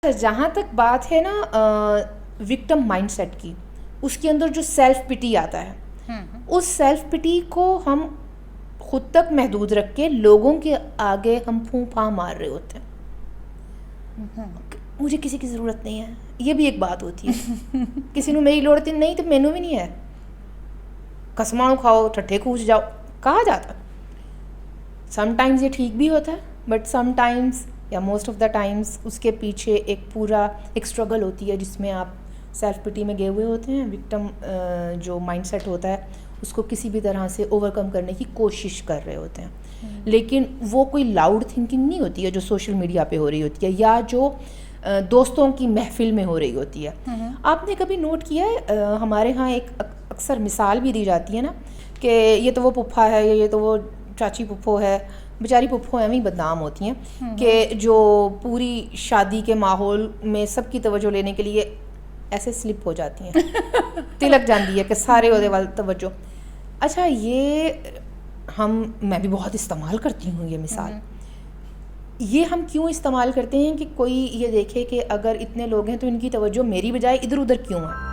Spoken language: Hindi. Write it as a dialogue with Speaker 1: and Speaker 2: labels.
Speaker 1: जहाँ तक बात है ना विक्टिम माइंडसेट की, उसके अंदर जो सेल्फ पिटी आता है, उस सेल्फ पिटी को हम खुद तक महदूद रख के लोगों के आगे हम फूंफा मार रहे होते हैं। मुझे किसी की ज़रूरत नहीं है, ये भी एक बात होती है। किसी ने मेरी लोड़ नहीं तो मैनू भी नहीं है, कसमाणु खाओ ठट्ठे कूच जाओ कहा जाता। समटाइम्स ये ठीक भी होता है, बट समटाइम्स या मोस्ट ऑफ द टाइम्स उसके पीछे एक स्ट्रगल होती है जिसमें आप सेल्फ पिटी में गए हुए होते हैं। विक्टिम जो माइंडसेट होता है उसको किसी भी तरह से ओवरकम करने की कोशिश कर रहे होते हैं, लेकिन वो कोई लाउड थिंकिंग नहीं होती है जो सोशल मीडिया पे हो रही होती है या जो दोस्तों की महफिल में हो रही होती है। आपने कभी नोट किया है हमारे यहाँ एक अक्सर मिसाल भी दी जाती है ना कि ये तो वो पुप्पा है, ये तो वो चाची पुप्पो है, बेचारी पुप्पो एवं ही बदनाम होती हैं कि जो पूरी शादी के माहौल में सबकी तवज्जो लेने के लिए ऐसे स्लिप हो जाती हैं, तिलक जाती है कि सारे ओदे वाल तवज्जो। अच्छा, ये मैं भी बहुत इस्तेमाल करती हूँ ये मिसाल। ये हम क्यों इस्तेमाल करते हैं कि कोई ये देखे कि अगर इतने लोग हैं तो इनकी तवज्जो मेरी बजाय इधर उधर क्यों है।